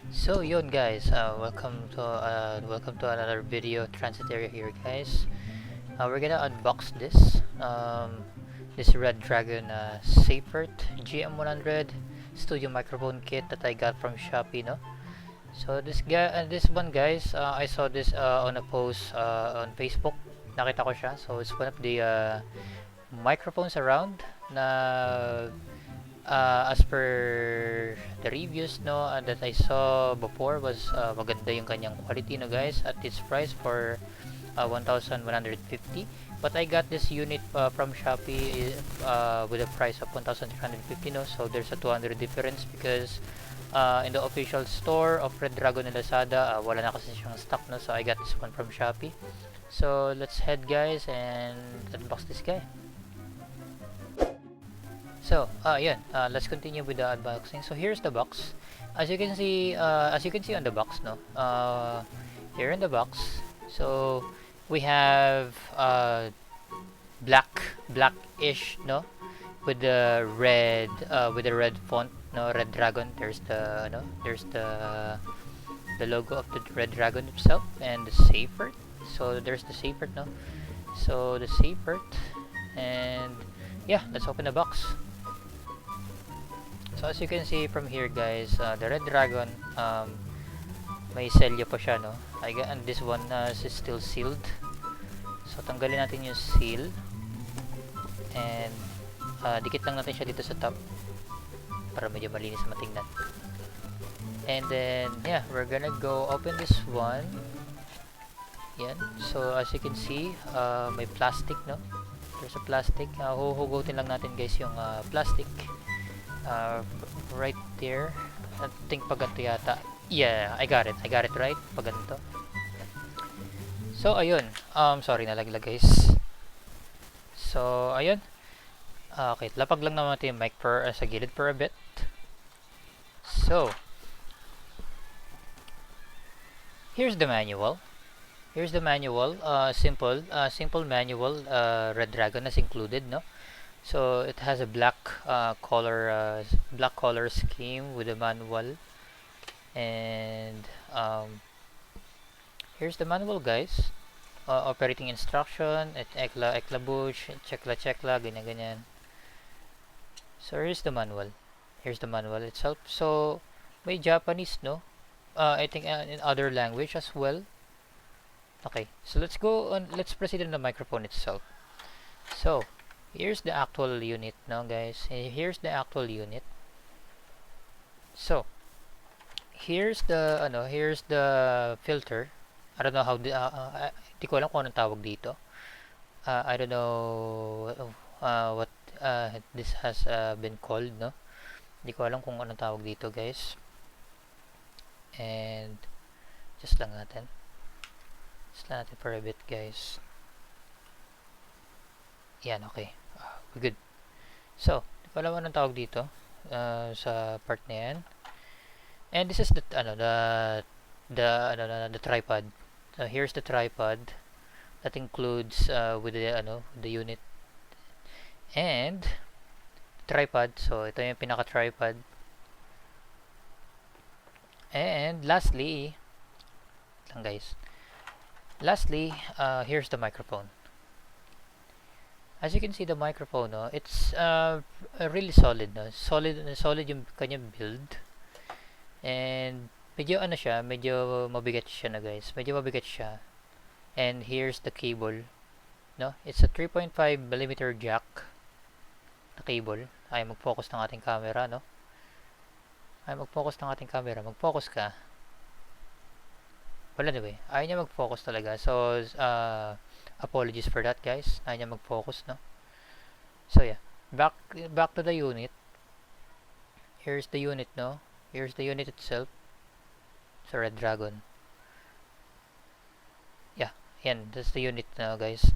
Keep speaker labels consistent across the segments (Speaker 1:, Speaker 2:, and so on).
Speaker 1: So yun guys, welcome to another video transit area here guys. We're gonna unbox this Redragon Seyfert GM100 studio microphone kit that I got from Shopee, no? So this one guys, I saw this on a post on Facebook. Nakita ko siya. So it's one of the microphones around na as per the reviews no that I saw before was maganda yung kanyang quality no guys at its price for 1,150, but I got this unit from Shopee with a price of 1,350 no, so there's a 200 difference because in the official store of Redragon and Lazada wala na kasi siyang stock no, so I got this one from Shopee. So let's head guys and unbox this guy. So, let's continue with the unboxing. So here's the box. As you can see on the box, no. Here in the box, so we have blackish, no, with the red font, no, Redragon. There's the logo of the Redragon itself and the Seyfert. So there's the Seyfert, no. So the Seyfert, and yeah, let's open the box. So as you can see from here guys, the Redragon, may selyo pa siya no. And this one is still sealed. So tanggalin natin yung seal. And dikit lang natin siya dito sa top para medyo malinis na matingnan. And then yeah, we're gonna go open this one. Yan. So as you can see, may plastic no. There's a plastic. Huhugutin lang natin guys yung plastic. Right there. I think pag ganito yata. Yeah, I got it right. Pag ganito. So, ayun. Sorry, nalaglag guys. So, ayun. Okay, lapag lang naman natin yung mic sa gilid for a bit. So, here's the manual. Simple manual. Redragon is included, no? So it has a black color scheme with a manual, and here's the manual, guys. Operating instruction, ekla bush, chekla, ganyan. So here's the manual. Here's the manual itself. So may Japanese, no? I think in other language as well. Okay, so let's go on. Let's proceed on the microphone itself. So here's the actual unit now guys. Here's the actual unit. So here's the filter. I don't know how di ko alam kung anong tawag dito. I don't know what this has been called, no. Di ko alam kung anong tawag dito guys. And just lang natin for a bit guys. Yan, okay. Good. So, di ko alam anong tawag dito sa part na yan. And this is the tripod. So, here's the tripod that includes with the unit and tripod. So, ito yung pinaka-tripod. And lastly, here's the microphone. As you can see the microphone, no, it's really solid, no. Solid yung kanyang build. And medyo mabigat siya na guys. Medyo mabigat siya. And here's the cable, no. It's a 3.5mm jack na cable. Ay mag-focus ng ating camera, no. Mag-focus ka. Wala na ba? Ayaw niya mag-focus talaga. So apologies for that guys. Ayaw niya mag-focus, no. So yeah, back to the unit. Here's the unit, no. Here's the unit itself. So Redragon. Yeah, yan. That's the unit now guys.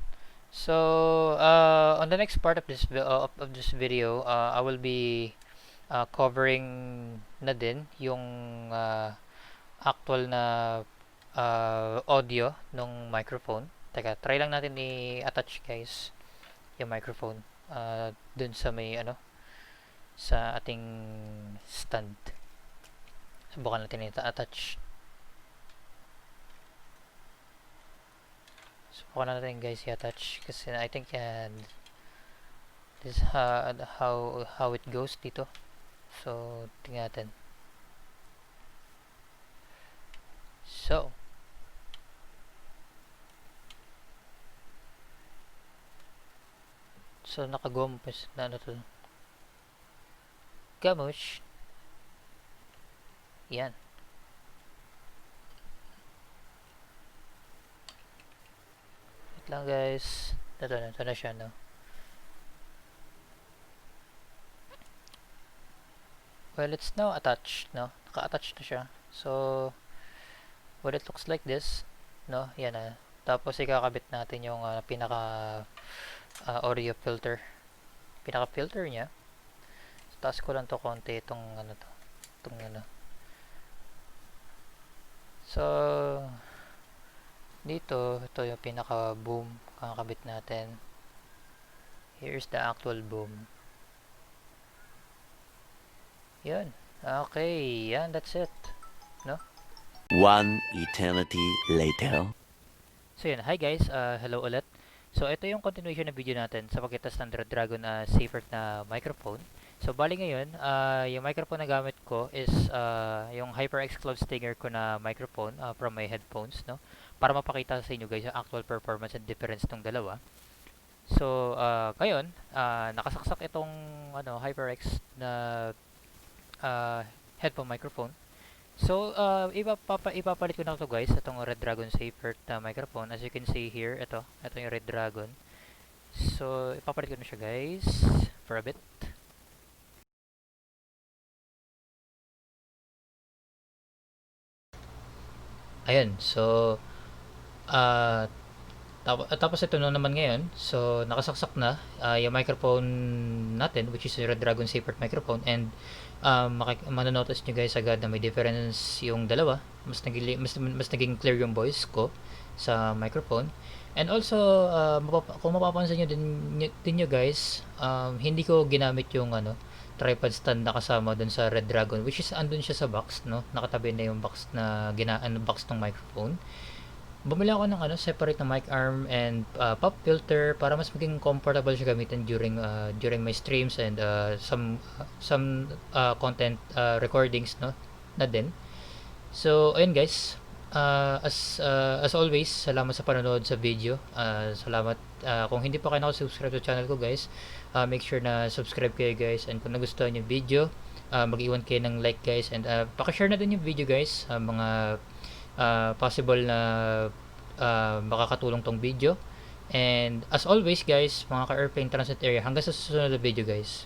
Speaker 1: So on the next part of this video, I will be covering na din yung actual na audio ng microphone. Teka, try lang natin i-attach guys yung microphone dun sa may sa ating stand. Subukan natin i-attach. Subukan natin guys i-attach kasi I think this is how it goes dito. So, tingnan natin. So, nakagompos na ano to. Gamush. Yan. Wait lang guys. Ito na siya, no? Well, it's now attached, no? Naka-attach na siya. So, what it looks like this, no? Yan na. Tapos, ikakabit natin yung pinaka audio filter. Pinaka-filter niya. So, taas ko lang to konti itong ano to. Itong ano. So, dito, ito yung pinaka-boom. Kakabit natin. Here's the actual boom. Yan. Okay. Yan, that's it. No?
Speaker 2: One eternity later.
Speaker 1: So yan, hi guys, hello ulit. So ito yung continuation na video natin sa pagkitas ng Redragon Seyfert na microphone. So bali ngayon, yung microphone na gamit ko is yung HyperX Cloud Stinger ko na microphone from my headphones, no? Para mapakita sa inyo guys yung actual performance and difference ng dalawa. So ngayon, nakasaksak itong HyperX na headphone microphone. So, ipapalit ko na ito guys, itong Redragon Seyfert microphone. As you can see here, ito yung Redragon. So, ipapalit ko na siya guys, for a bit. Ayun, so, tapos ito na naman ngayon. So, nakasaksak na yung microphone natin, which is yung Redragon Seyfert microphone. And, manonotice nyo guys agad na may difference yung dalawa. Mas naging clear yung voice ko sa microphone. And also, kung mapapansin nyo din nyo guys, hindi ko ginamit yung tripod stand na kasama dun sa Redragon, which is andun siya sa box, no? Nakatabi na yung box na box ng microphone. Bumili ako ng separate na mic arm and pop filter para mas maging comfortable siya gamitin during my streams and some content recordings, no, na din. So ayun guys, as always, salamat sa panonood sa video. Salamat kung hindi pa kayo nakasubscribe sa channel ko guys, make sure na subscribe kayo guys, and kung nagustuhan yung video, mag-iwan kayo ng like guys, and paki-share na din yung video guys, mga possible na makakatulong tong video. And as always guys, mga ka-airplane transit area, hanggang sa susunod na video guys.